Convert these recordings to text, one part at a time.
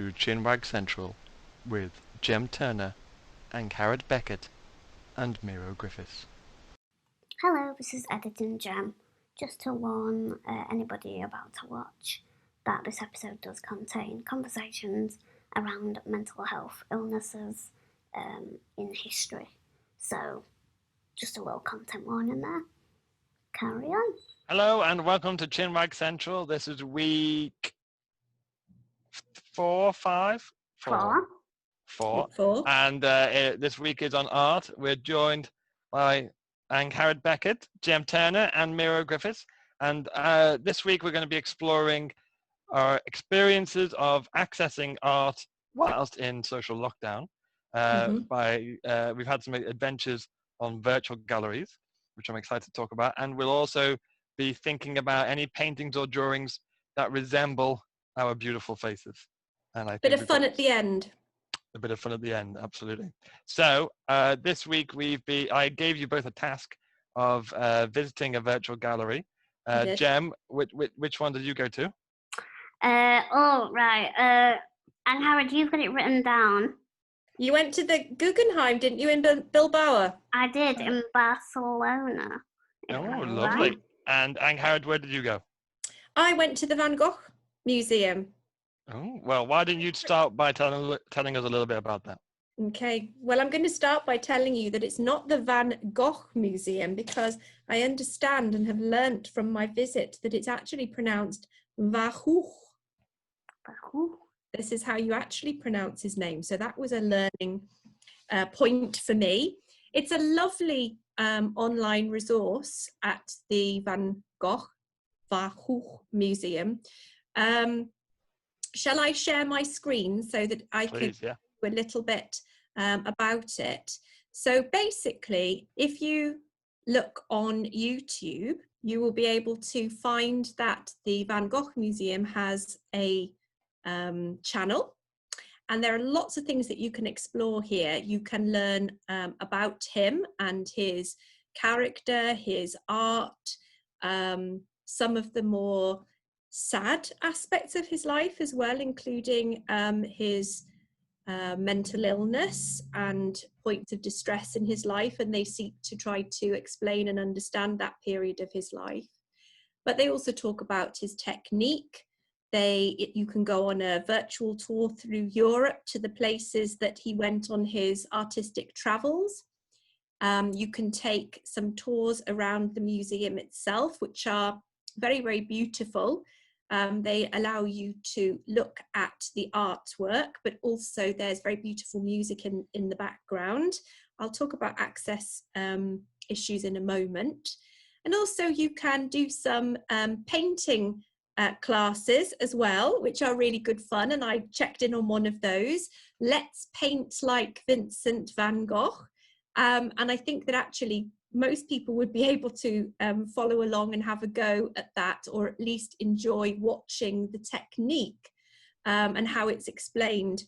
to Chinwag Central with Jem Turner and Garrett Beckett and Miro Griffiths. Hello, this is Editing Gem. Just to warn anybody about to watch that this episode does contain conversations around mental health illnesses in history. So, just a little content warning there. Carry on. Hello and welcome to Chinwag Central. This is week 4, 5? Four. And this week is on art. We're joined by Garrett Beckett, Jem Turner and Miro Griffiths. And this week we're going to be exploring our experiences of accessing art whilst in social lockdown. We've had some adventures on virtual galleries, which I'm excited to talk about. And we'll also be thinking about any paintings or drawings that resemble our beautiful faces. And I think bit of fun at the end. A bit of fun at the end, absolutely. So this week I gave you both a task of visiting a virtual gallery. Jem, which one did you go to? Right. And Howard, you've got it written down. You went to the Guggenheim, didn't you, in Bilbao? I did, in Barcelona. Oh, lovely. Right. And Howard, where did you go? I went to the Van Gogh Museum. Oh, well, why didn't you start by telling us a little bit about that? Okay, well, I'm going to start by telling you that it's not the Van Gogh Museum, because I understand and have learnt from my visit that it's actually pronounced Van Gogh. This is how you actually pronounce his name. So that was a learning point for me. It's a lovely online resource at the Van Gogh Museum. Shall I share my screen so that I can do a little bit about it? So basically, if you look on YouTube, you will be able to find that the Van Gogh Museum has a channel, and there are lots of things that you can explore here. You can learn about him and his character, his art, some of the more sad aspects of his life as well, including his mental illness and points of distress in his life, and they seek to try to explain and understand that period of his life. But they also talk about his technique. You can go on a virtual tour through Europe to the places that he went on his artistic travels. You can take some tours around the museum itself, which are very, very beautiful. They allow you to look at the artwork, but also there's very beautiful music in the background. I'll talk about access issues in a moment. And also you can do some painting classes as well, which are really good fun. And I checked in on one of those. Let's Paint Like Vincent van Gogh. And I think that actually most people would be able to follow along and have a go at that, or at least enjoy watching the technique and how it's explained,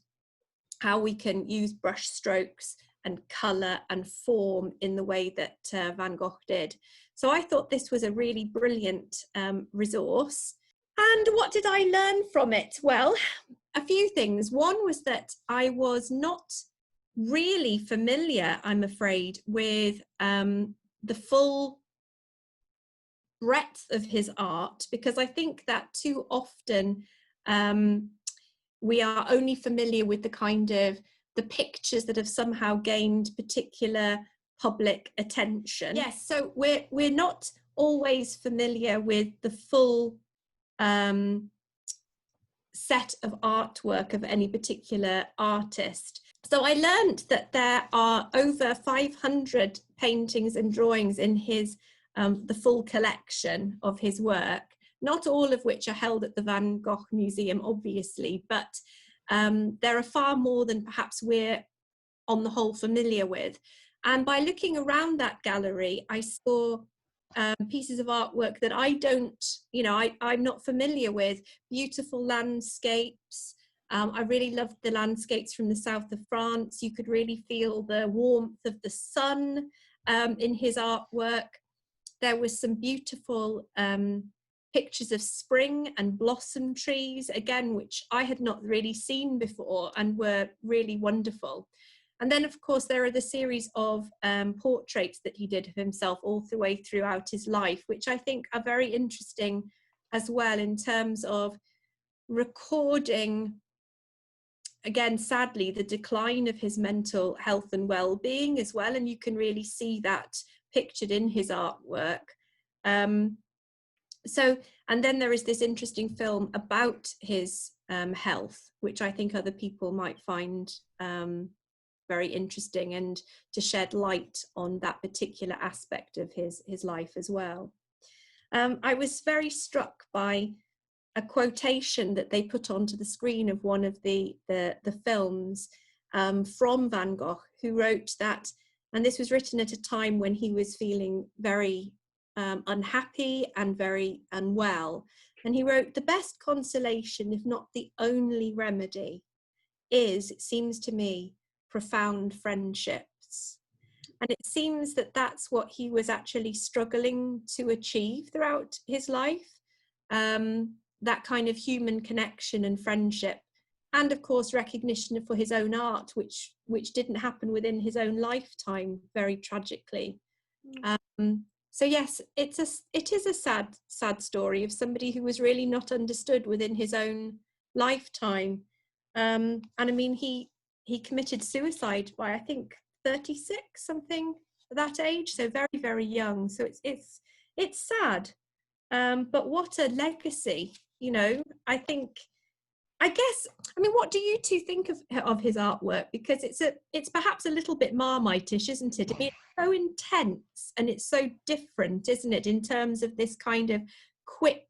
how we can use brush strokes and colour and form in the way that Van Gogh did. So I thought this was a really brilliant resource. And what did I learn from it? Well, a few things. One was that I was not really familiar, I'm afraid, with the full breadth of his art, because I think that too often we are only familiar with the kind of the pictures that have somehow gained particular public attention. Yes, so we're not always familiar with the full set of artwork of any particular artist. So I learned that there are over 500 paintings and drawings in his the full collection of his work, not all of which are held at the Van Gogh Museum, obviously, but there are far more than perhaps we're on the whole familiar with. And by looking around that gallery, I saw pieces of artwork that I'm not familiar with. Beautiful landscapes. I really loved the landscapes from the south of France. You could really feel the warmth of the sun in his artwork. There was some beautiful pictures of spring and blossom trees, again, which I had not really seen before and were really wonderful. And then, of course, there are the series of portraits that he did of himself all the way throughout his life, which I think are very interesting as well in terms of recording, again, sadly, the decline of his mental health and well-being as well. And you can really see that pictured in his artwork. And then there is this interesting film about his health, which I think other people might find very interesting, and to shed light on that particular aspect of his life as well. I was very struck by a quotation that they put onto the screen of one of the films from Van Gogh, who wrote that, and this was written at a time when he was feeling very unhappy and very unwell. And he wrote, "The best consolation, if not the only remedy, is, it seems to me, profound friendships." And it seems that that's what he was actually struggling to achieve throughout his life, that kind of human connection and friendship. And of course, recognition for his own art, which didn't happen within his own lifetime, very tragically. So yes, it is a sad story of somebody who was really not understood within his own lifetime. And I mean, he committed suicide by, I think, 36, something at that age, so very, very young. So it's sad, but what a legacy, you know. I guess, I mean, what do you two think of his artwork? Because it's perhaps a little bit Marmite-ish, isn't it? I mean, it's so intense and it's so different, isn't it, in terms of this kind of quick,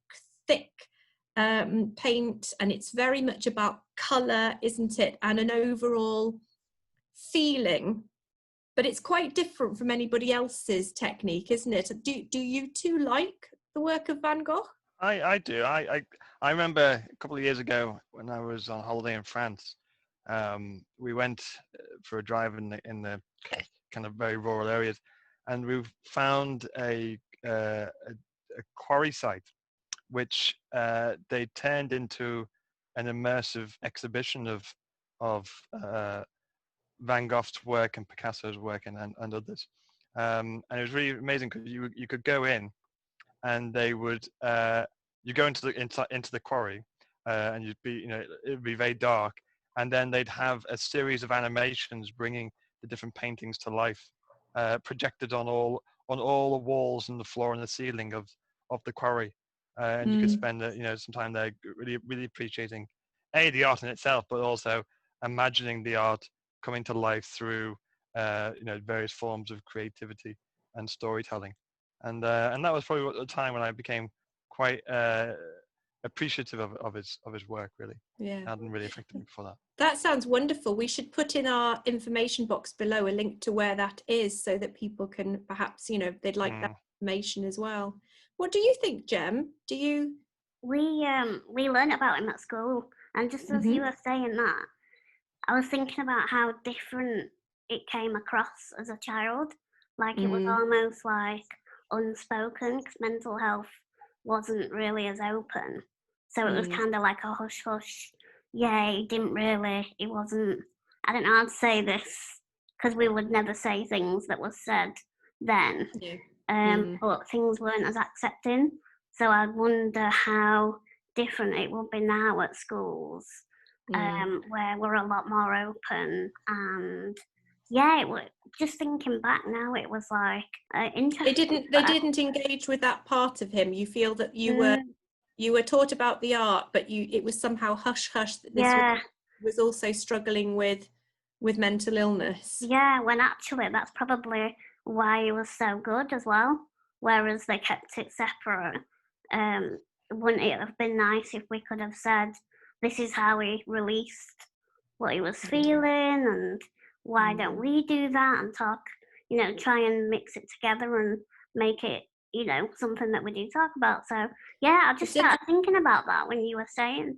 thick paint, and it's very much about colour, isn't it, and an overall feeling. But it's quite different from anybody else's technique, isn't it? Do you two like the work of Van Gogh? I do. I remember a couple of years ago when I was on holiday in France. We went for a drive in the kind of very rural areas, and we found a quarry site, which they turned into an immersive exhibition of Van Gogh's work and Picasso's work and others. And it was really amazing because you could go in, and they would you go into the quarry, and you'd be, it'd be very dark, and then they'd have a series of animations bringing the different paintings to life, projected on all the walls and the floor and the ceiling of the quarry, and you could spend some time there really, really appreciating the art in itself, but also imagining the art coming to life through various forms of creativity and storytelling. And that was probably the time when I became quite appreciative of his work, really. Yeah, it hadn't really affected me before that. That sounds wonderful. We should put in our information box below a link to where that is, so that people can perhaps, they'd like that information as well. What do you think, Jem? Do you? We learned about him at school, and just as you were saying that, I was thinking about how different it came across as a child. Like it was almost like unspoken, because mental health wasn't really as open. So it was kind of like a hush hush. Yeah, he wasn't, I don't know how to say this, because we would never say things that was said then. But things weren't as accepting. So I wonder how different it will be now at schools, where we're a lot more open. And yeah, just thinking back now, it was like interesting. They didn't engage with that part of him. You feel that you were taught about the art, but it was somehow hush hush that this was also struggling with mental illness. Yeah, when actually that's probably why it was so good as well. Whereas they kept it separate. Wouldn't it have been nice if we could have said, this is how he released what he was feeling, and why don't we do that and talk, try and mix it together and make it, something that we do talk about. So yeah, I just started thinking about that when you were saying.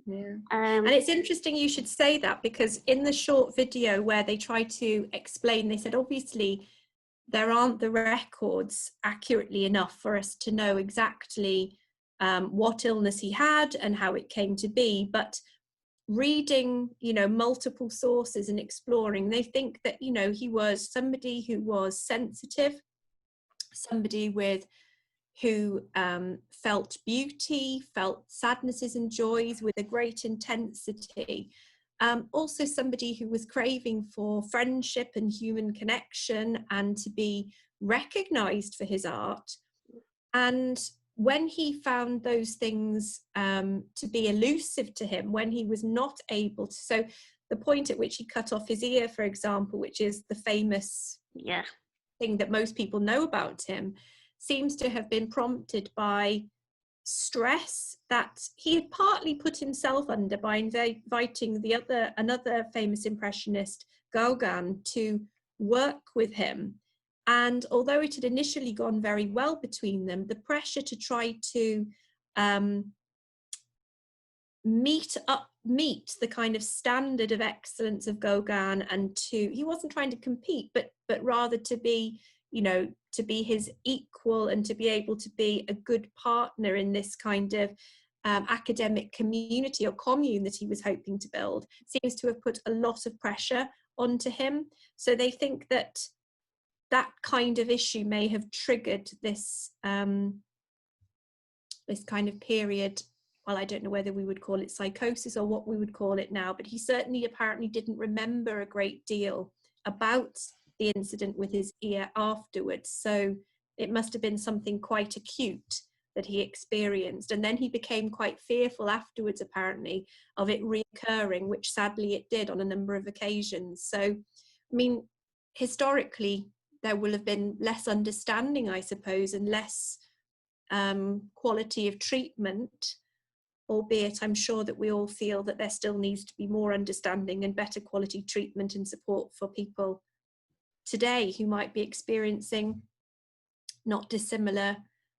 And it's interesting you should say that, because in the short video where they try to explain, they said obviously there aren't the records accurately enough for us to know exactly what illness he had and how it came to be, but reading, multiple sources and exploring, they think that, he was somebody who was sensitive, somebody who felt beauty, felt sadnesses and joys with a great intensity. Also somebody who was craving for friendship and human connection and to be recognized for his art. And when he found those things to be elusive to him, when he was not able to, so the point at which he cut off his ear, for example, which is the famous thing that most people know about him, seems to have been prompted by stress that he had partly put himself under by inviting another famous impressionist, Gauguin, to work with him. And although it had initially gone very well between them, the pressure to try to meet the kind of standard of excellence of Gauguin, and he wasn't trying to compete, but rather to be, to be his equal and to be able to be a good partner in this kind of academic community or commune that he was hoping to build, seems to have put a lot of pressure onto him. So they think that kind of issue may have triggered this this kind of period. Well, I don't know whether we would call it psychosis or what we would call it now, but he certainly apparently didn't remember a great deal about the incident with his ear afterwards. So it must have been something quite acute that he experienced. And then he became quite fearful afterwards, apparently, of it reoccurring, which sadly it did on a number of occasions. So, I mean, historically, there will have been less understanding, I suppose, and less quality of treatment, albeit I'm sure that we all feel that there still needs to be more understanding and better quality treatment and support for people today who might be experiencing not dissimilar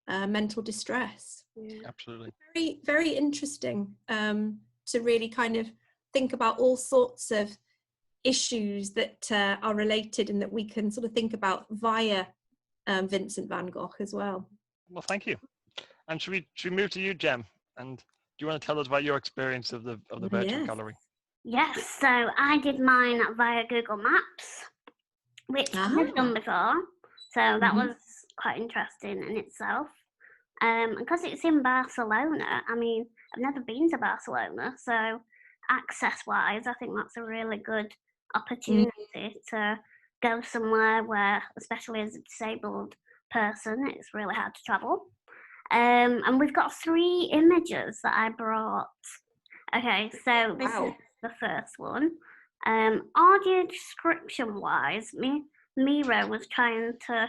mental distress. Absolutely. Very, very interesting to really kind of think about all sorts of issues that are related and that we can sort of think about via Vincent van Gogh as well. Well, thank you. And should we move to you, Jem? And do you want to tell us about your experience of the virtual gallery? Yes, so I did mine via Google Maps, which I've never done before. So that was quite interesting in itself. Because it's in Barcelona, I mean, I've never been to Barcelona, so access-wise, I think that's a really good opportunity to go somewhere where, especially as a disabled person, it's really hard to travel. And we've got 3 images that I brought. Okay, so this is the first one. Audio description-wise, Miro was trying to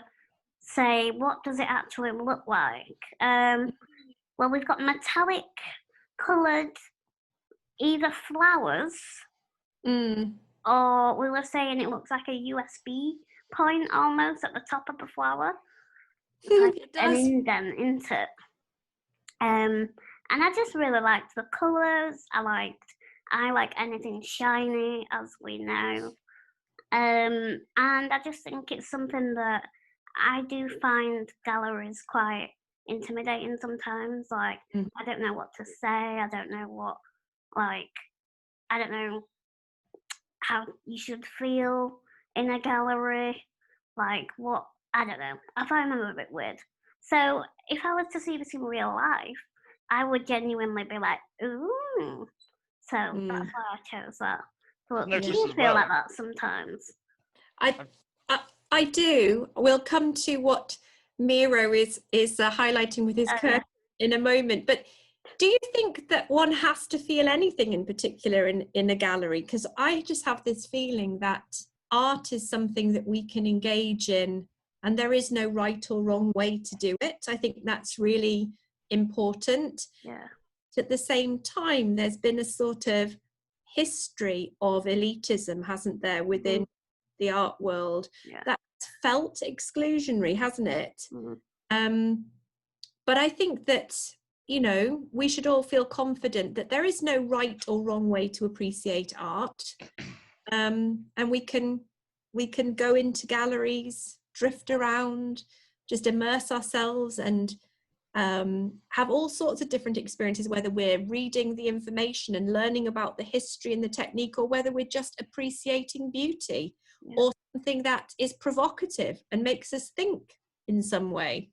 say, what does it actually look like? Well, we've got metallic coloured either flowers or we were saying it looks like a USB point almost at the top of the flower. Like it does. An indent into it. And I just really liked the colours. I like anything shiny, as we know. And I just think it's something that I do find galleries quite intimidating sometimes. Like, I don't know what to say. I don't know I don't know how you should feel in a gallery. Like, I don't know. I find them a bit weird. So if I was to see this in real life, I would genuinely be like, ooh. So that's why I chose that. But do you feel like that sometimes? I do. We'll come to what Miro is highlighting with his curtain in a moment. But do you think that one has to feel anything in particular in a gallery? Because I just have this feeling that art is something that we can engage in, and there is no right or wrong way to do it. I think that's really important. Yeah. At the same time, there's been a sort of history of elitism, hasn't there, within the art world? That's felt exclusionary, hasn't it? But I think that, we should all feel confident that there is no right or wrong way to appreciate art. And we can go into galleries, drift around, just immerse ourselves and have all sorts of different experiences, whether we're reading the information and learning about the history and the technique, or whether we're just appreciating beauty or something that is provocative and makes us think in some way.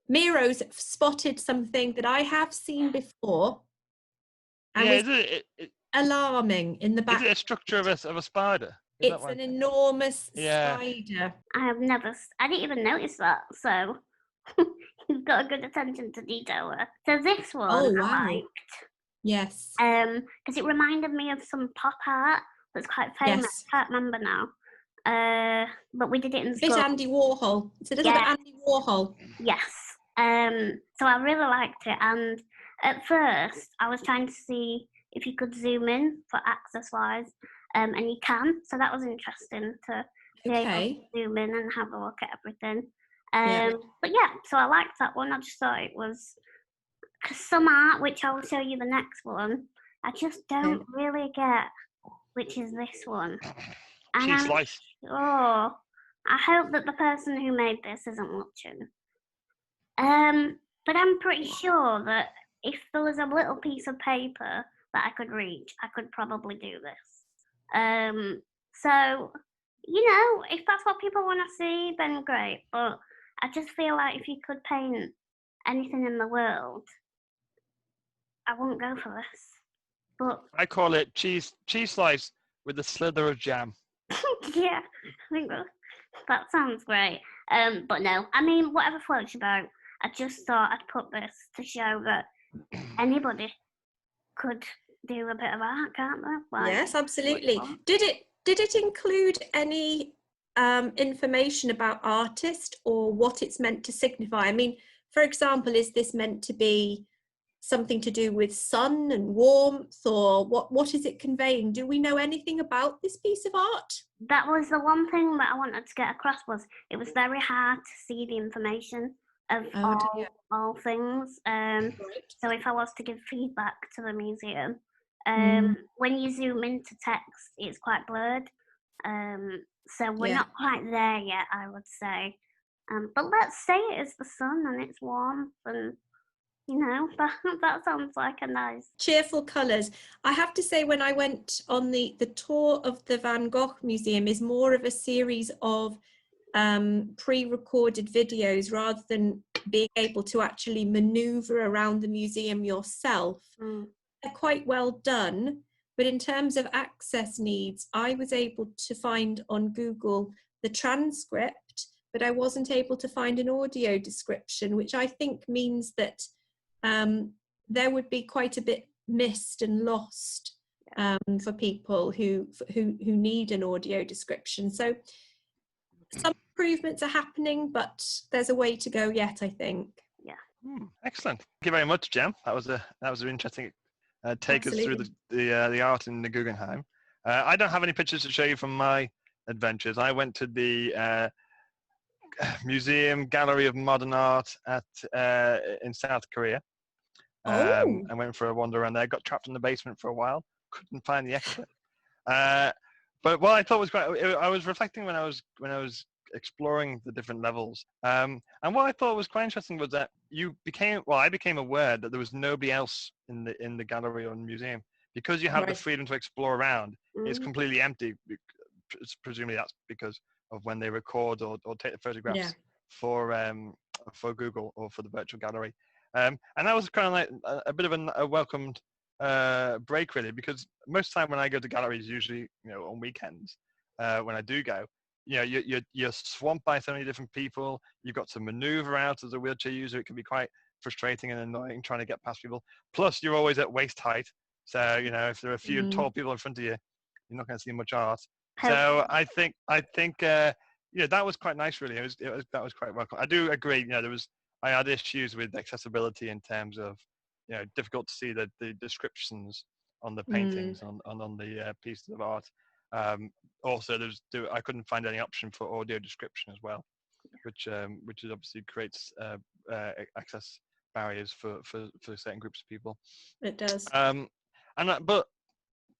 Miro's spotted something that I have seen before. And alarming in the back. Is it a structure of a spider? It's an enormous spider. I didn't even notice that, so you've got a good attention to detail there. So this one I liked. Yes. Because it reminded me of some pop art that's quite famous. Yes. I can't remember now. But we did it in school. It's Andy Warhol. It's a little bit Andy Warhol. Yes. So I really liked it, and at first I was trying to see if you could zoom in for access-wise, and you can. So that was interesting to be able to zoom in and have a look at everything. But so I liked that one. I just thought it was, because some art, which I will show you the next one, I just don't really get, which is this one. And cheese slice. I hope that the person who made this isn't watching. But I'm pretty sure that if there was a little piece of paper that I could reach, I could probably do this. So, if that's what people want to see, then great. But I just feel like if you could paint anything in the world, I wouldn't go for this. But I call it cheese slice with a slither of jam. Yeah, I think that sounds great. But no, I mean, whatever floats your boat. I just thought I'd put this to show that anybody could do a bit of art, can't they? Like, yes, absolutely. Did it include any information about artist or what it's meant to signify? I mean, for example, is this meant to be something to do with sun and warmth, or what is it conveying? Do we know anything about this piece of art? That was the one thing that I wanted to get across, was it was very hard to see the information of all things. So if I was to give feedback to the museum, when you zoom into text, it's quite blurred. So we're not quite there yet, I would say. But let's say it is the sun and it's warm, and that sounds like a nice cheerful colours. I have to say, when I went on the tour of the Van Gogh Museum, is more of a series of pre-recorded videos rather than being able to actually maneuver around the museum yourself. They're quite well done, but in terms of access needs, I was able to find on Google the transcript, but I wasn't able to find an audio description, which I think means that there would be quite a bit missed and lost for people who need an audio description. So some improvements are happening, but there's a way to go yet, I think. Excellent. Thank you very much, Jem. That was an interesting take us through the art in the Guggenheim. I don't have any pictures to show you from my adventures. I went to the Museum Gallery of Modern Art in South Korea. I went for a wander around there. Got trapped in the basement for a while. Couldn't find the exit. But what I thought was quite, I was reflecting when I was exploring the different levels. And what I thought was quite interesting was that I became aware that there was nobody else in the gallery or museum, because you have the freedom to explore around. It's completely empty. Presumably that's because of when they record or take the photographs for Google or for the virtual gallery. And that was kind of like a bit of a welcomed break, really, because most of the time when I go to galleries, usually on weekends, when I do go, you're swamped by so many different people. You've got to maneuver out as a wheelchair user. It can be quite frustrating and annoying trying to get past people. Plus, you're always at waist height, so if there are a few tall people in front of you, you're not going to see much art. So I think that was quite nice, really. That was quite welcome. I do agree. I had issues with accessibility in terms of difficult to see the descriptions on the paintings on the pieces of art. Also, I couldn't find any option for audio description as well, which obviously creates access barriers for certain groups of people. It does. But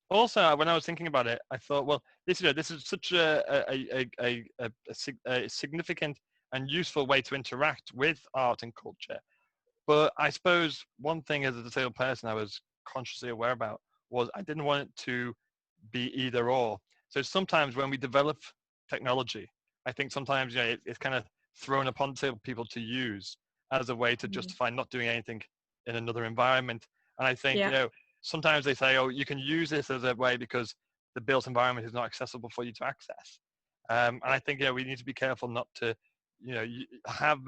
also, when I was thinking about it, I thought, well, this is such a significant and useful way to interact with art and culture. But I suppose one thing as a disabled person I was consciously aware about was I didn't want it to be either or. So sometimes when we develop technology, I think sometimes it's kind of thrown upon disabled people to use as a way to justify not doing anything in another environment. And I think sometimes they say, oh, you can use this as a way because the built environment is not accessible for you to access. And I think we need to be careful not to have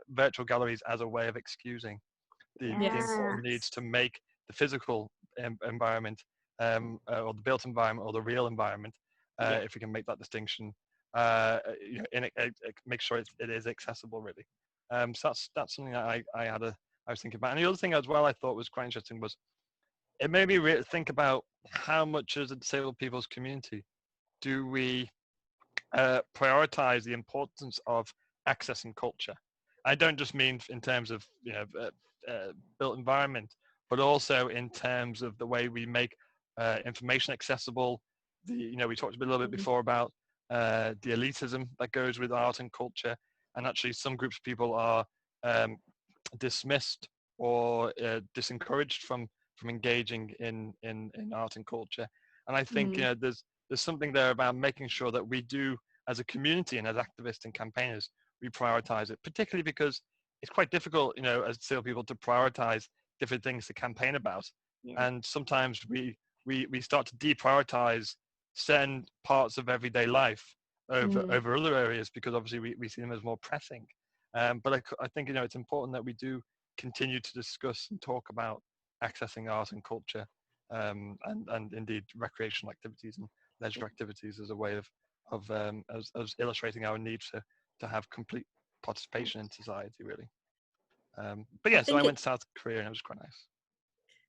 virtual galleries as a way of excusing the important needs to make the physical environment or the built environment or the real environment, if we can make that distinction, make sure it is accessible really. So that's something that I was thinking about. And the other thing as well I thought was quite interesting was it made me think about how much as a disabled people's community do we prioritize the importance of accessing culture. I don't just mean in terms of built environment, but also in terms of the way we make information accessible. We talked a little bit before about the elitism that goes with art and culture, and actually some groups of people are dismissed or disencouraged from engaging in art and culture. And I think there's something there about making sure that we do, as a community and as activists and campaigners, we prioritize it, particularly because it's quite difficult, as disabled people to prioritize different things to campaign about. And sometimes we start to deprioritize certain parts of everyday life over other areas because obviously we see them as more pressing. But I think, it's important that we do continue to discuss and talk about accessing art and culture, and indeed recreational activities and leisure activities as a way of illustrating our need to have complete participation in society, really. But yeah, so I went to South Korea and it was quite nice.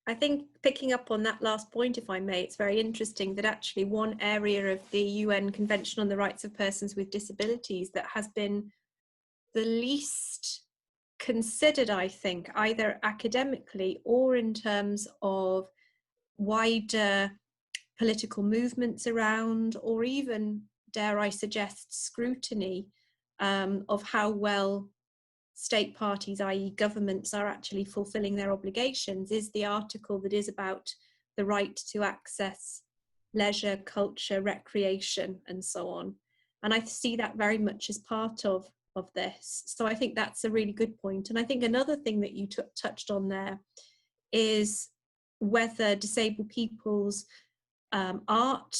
I think picking up on that last point, if I may, it's very interesting that actually one area of the UN Convention on the Rights of Persons with Disabilities that has been the least considered, I think, either academically or in terms of wider political movements around, or even, dare I suggest, scrutiny of how well state parties, i.e. governments, are actually fulfilling their obligations, is the article that is about the right to access leisure, culture, recreation, and so on. And I see that very much as part of this. So I think that's a really good point. And I think another thing that you touched on there is whether disabled people's art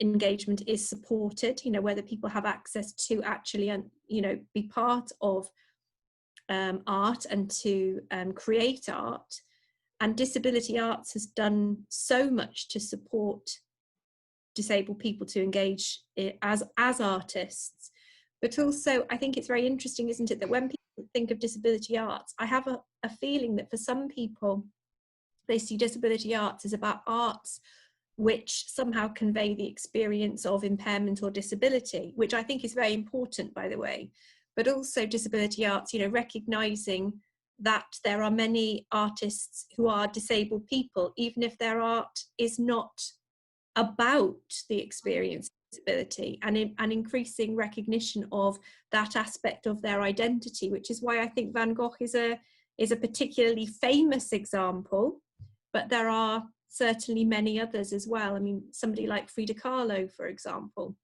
engagement is supported, whether people have access to actually, be part of art and to create art. And disability arts has done so much to support disabled people to engage as artists. But also, I think it's very interesting, isn't it, that when people think of disability arts, I have a feeling that for some people, they see disability arts as about arts which somehow convey the experience of impairment or disability, which I think is very important, by the way. But also disability arts, recognising that there are many artists who are disabled people, even if their art is not about the experience of disability, and increasing recognition of that aspect of their identity, which is why I think Van Gogh is a particularly famous example, but there are certainly many others as well. I mean, somebody like Frida Kahlo, for example.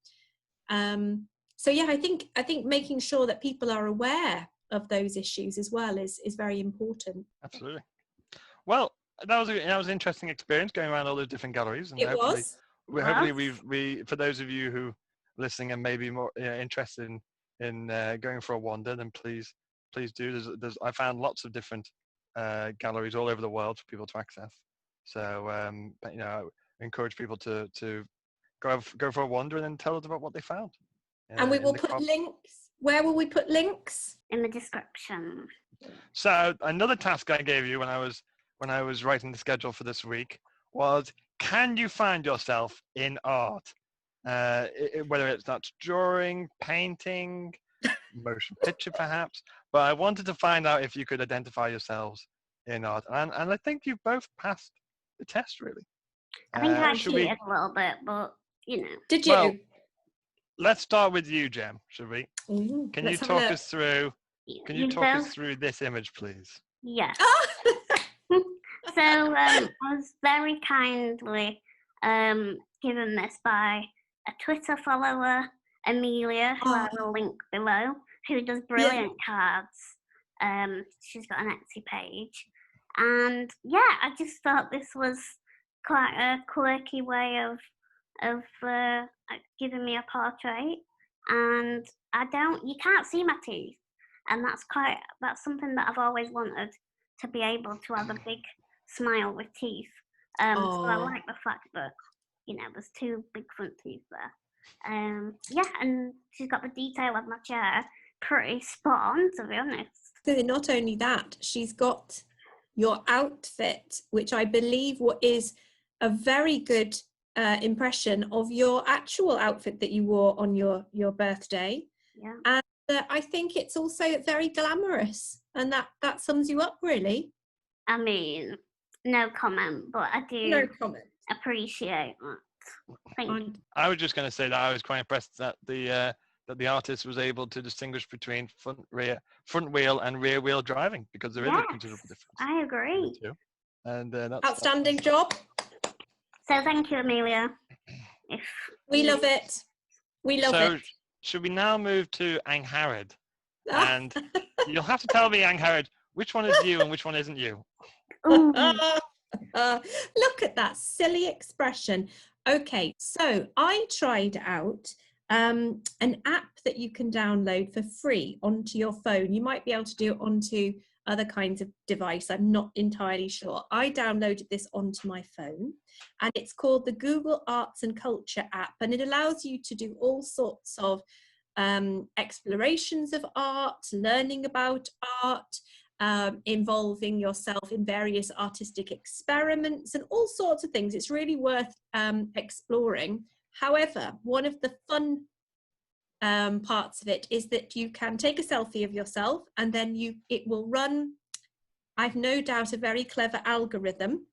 So yeah, I think making sure that people are aware of those issues as well is very important. Absolutely. Well, that was an interesting experience going around all those different galleries, and hopefully we for those of you who are listening and maybe more interested in going for a wander, then please do. I found lots of different galleries all over the world for people to access. So I encourage people to go for a wander and then tell us about what they found. And we will put links. Where will we put links? In the description. So another task I gave you when I was writing the schedule for this week was, can you find yourself in art? Whether it's that's drawing, painting, motion picture perhaps, but I wanted to find out if you could identify yourselves in art. And I think you've both passed the test, really. I think I cheated a little bit, but Did you? let's start with you, Jem, should we? Ooh, Can you talk us through this image, please? Yes. So I was very kindly given this by a Twitter follower, Amelia, who I will link below, who does brilliant cards. She's got an Etsy page. And yeah, I just thought this was quite a quirky way of giving me a portrait. And you can't see my teeth. And that's something that I've always wanted, to be able to have a big smile with teeth. So I like the fact that, there's two big front teeth there. Yeah, and she's got the detail of my chair pretty spot on, to be honest. So not only that, she's got your outfit, which I believe is a very good impression of your actual outfit that you wore on your birthday. Yeah. And I think it's also very glamorous, and that sums you up, really. I mean, no comment, but I do appreciate that. Thank you. I was just going to say that I was quite impressed that the artist was able to distinguish between front wheel and rear wheel driving, because there is a considerable difference. I agree. And that's outstanding job. So thank you, Amelia. We love it. We love it. Should we now move to Angharad? And you'll have to tell me, Angharad, which one is you and which one isn't you. Look at that silly expression. Okay, so I tried out an app that you can download for free onto your phone. You might be able to do it onto other kinds of device. I'm not entirely sure. I downloaded this onto my phone, and it's called the Google Arts and Culture app, and it allows you to do all sorts of explorations of art, learning about art, involving yourself in various artistic experiments and all sorts of things. It's really worth exploring. However, one of the fun parts of it is that you can take a selfie of yourself, and then it will run, I've no doubt, a very clever algorithm,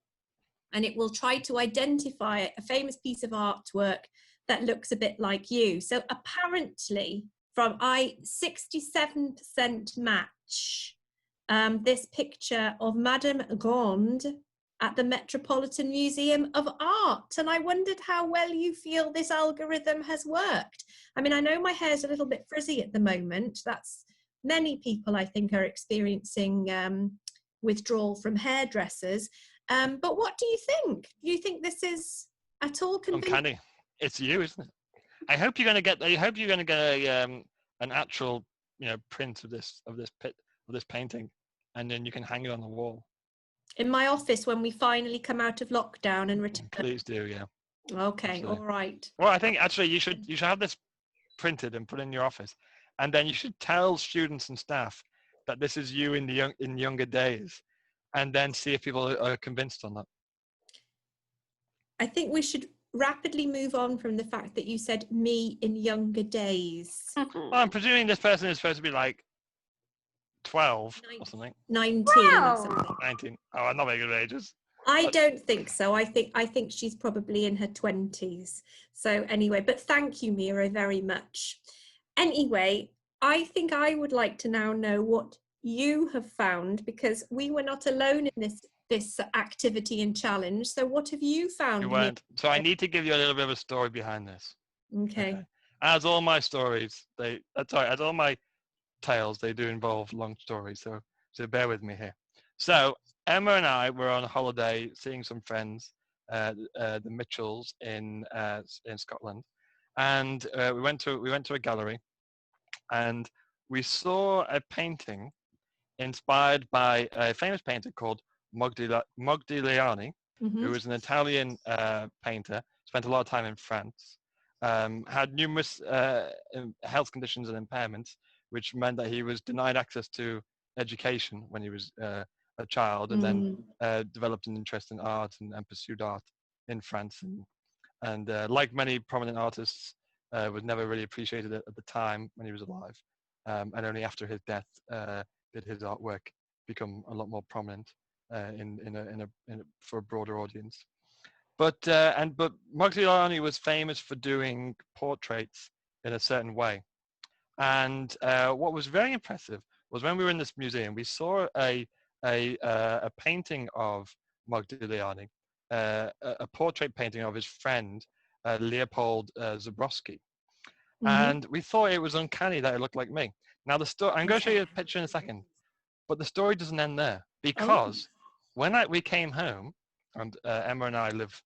and it will try to identify a famous piece of artwork that looks a bit like you. So apparently, from 67% match this picture of Madame Grande at the Metropolitan Museum of Art. And I wondered how well you feel this algorithm has worked. I mean, I know my hair's a little bit frizzy at the moment. That's many people, I think, are experiencing withdrawal from hairdressers. But what do you think? Do you think this is at all convincing? Uncanny. It's you, isn't it? I hope you're going to get an actual, print of this painting, and then you can hang it on the wall. In my office when we finally come out of lockdown and return. Please do, yeah. Okay, absolutely. All right. Well, I think actually you should have this printed and put in your office, and then you should tell students and staff that this is you in younger days, and then see if people are convinced on that. I think we should rapidly move on from the fact that you said me in younger days. Well, I'm presuming this person is supposed to be like 12 or something. 19 wow. or something. 19. Oh, I'm not very good at ages. I don't think so. I think she's probably in her 20s. So anyway, but thank you, Mira, very much. Anyway, I think I would like to now know what you have found, because we were not alone in this activity and challenge. So what have you found? You weren't. So I need to give you a little bit of a story behind this. Okay. As all my stories, as all my tales, they do involve long stories. So bear with me here. So Emma and I were on a holiday seeing some friends, the Mitchells in Scotland, and we went to a gallery, and we saw a painting inspired by a famous painter called Modigliani, who was an Italian painter, spent a lot of time in France, had numerous health conditions and impairments, which meant that he was denied access to education when he was a child, and then developed an interest in art and pursued art in France. And like many prominent artists, was never really appreciated at the time when he was alive. And only after his death did his artwork become a lot more prominent for a broader audience. But Modigliani was famous for doing portraits in a certain way. And what was very impressive was when we were in this museum, we saw a painting of Modigliani, a portrait painting of his friend Leopold Zabrowski, and we thought it was uncanny that it looked like me. Now the story, I'm going to show you a picture in a second, but the story doesn't end there, because when we came home, and Emma and I live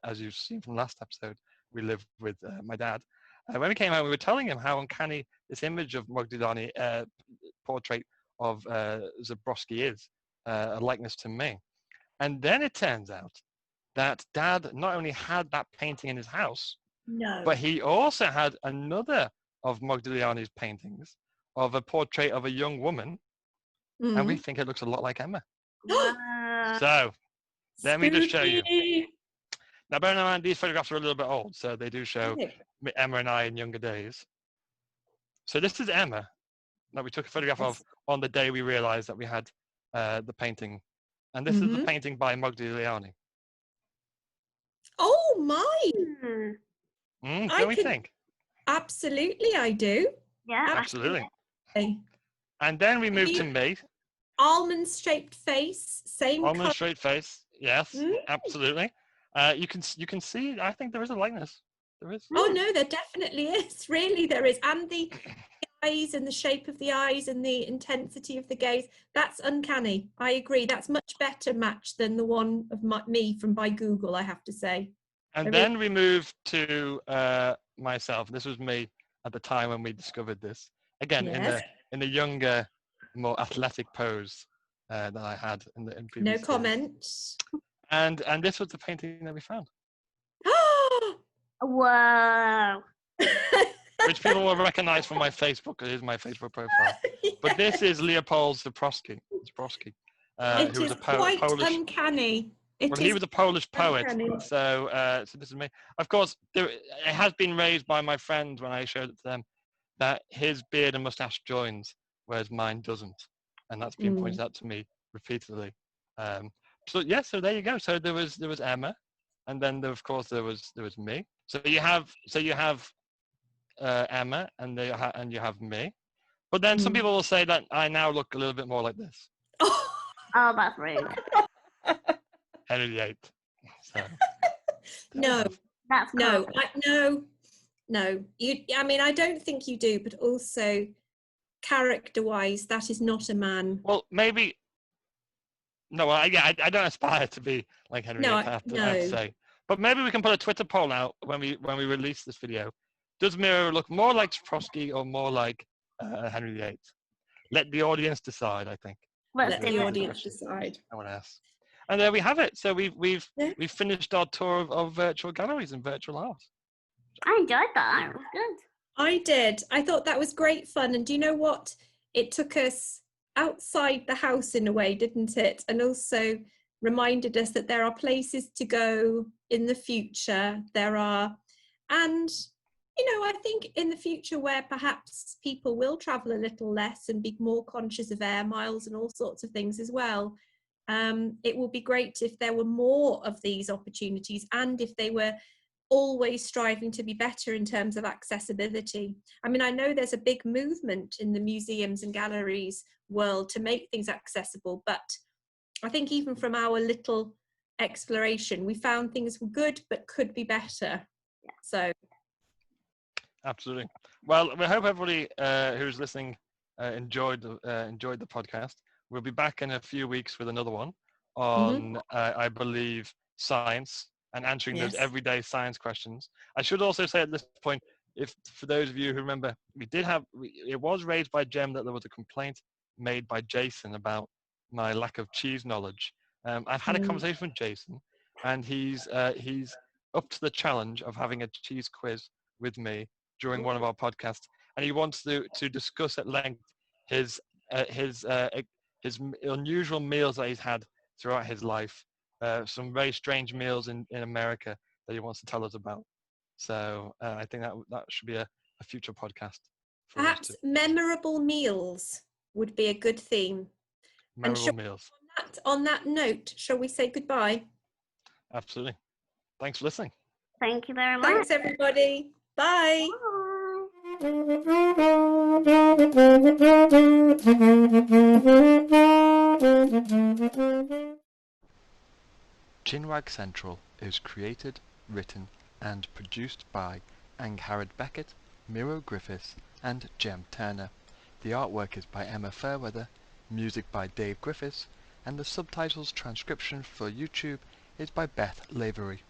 as you've seen from last episode, we live with my dad. When we came home, we were telling him how uncanny this image of Modigliani portrait of Zabrowski is, a likeness to me. And then it turns out that Dad not only had that painting in his house, but he also had another of Modigliani's paintings of a portrait of a young woman, and we think it looks a lot like Emma. So let me just show you. Now, bear in mind, these photographs are a little bit old, so they do show Emma and I in younger days. So this is Emma that we took a photograph of on the day we realized that we had the painting. And this is the painting by Modigliani. Oh, my! Don't we think? Absolutely, I do. Yeah, absolutely. And then we moved to me. Almond-shaped face, same color. Almond-shaped face, yes, absolutely. You can see, I think there is a likeness. There is. Oh, no, there definitely is. Really, there is. And the eyes and the shape of the eyes and the intensity of the gaze, that's uncanny. I agree. That's much better match than the one of me from by Google, I have to say. And then we moved to myself. This was me at the time when we discovered this. Again, in the younger, more athletic pose that I had in previous No comments. And this was the painting that we found. Whoa. Which people will recognize from my Facebook, because it is my Facebook profile. Yes. But this is Leopold Zabrowski. Who was a Polish, uncanny. He was a Polish poet. So this is me. Of course, it has been raised by my friends when I showed it to them that his beard and mustache joins, whereas mine doesn't. And that's been pointed out to me repeatedly. So there you go. So there was Emma, and then of course there was me. So you have Emma, and you have me. But then some people will say that I now look a little bit more like this. Oh, that's rude. Henry VIII. So, no, that's no. I mean, I don't think you do, but also character-wise, that is not a man. Well, maybe. No, I don't aspire to be like Henry VIII. I have to say. But maybe we can put a Twitter poll out when we release this video. Does Miro look more like Zabrowski or more like Henry VIII? Let the audience decide, I think. Let the audience decide. I want to ask. And there we have it. So we've finished our tour of virtual galleries and virtual art. I enjoyed that. It was good. I did. I thought that was great fun. And do you know what? It took us outside the house in a way, didn't it? And also reminded us that there are places to go in the future. And I think in the future where perhaps people will travel a little less and be more conscious of air miles and all sorts of things as well, it will be great if there were more of these opportunities and if they were always striving to be better in terms of accessibility. I mean, I know there's a big movement in the museums and galleries world to make things accessible, but I think even from our little exploration, we found things were good but could be better. Yeah. So. Absolutely. Well, we hope everybody who's listening enjoyed the podcast. We'll be back in a few weeks with another one on, I believe, science and answering those everyday science questions. I should also say at this point, if for those of you who remember, it was raised by Jem that there was a complaint made by Jason about my lack of cheese knowledge. I've had a conversation with Jason, and he's up to the challenge of having a cheese quiz with me during one of our podcasts, and he wants to discuss at length his unusual meals that he's had throughout his life, some very strange meals in America that he wants to tell us about. So I think that should be a future podcast. Perhaps memorable meals would be a good theme. Memorable meals. On that note, shall we say goodbye? Absolutely. Thanks for listening. Thank you very much. Thanks, everybody. Bye. Bye. Chinwag Central is created, written and produced by Angharad Beckett, Miro Griffiths and Jem Turner. The artwork is by Emma Fairweather, music by Dave Griffiths, and the subtitles transcription for YouTube is by Beth Lavery.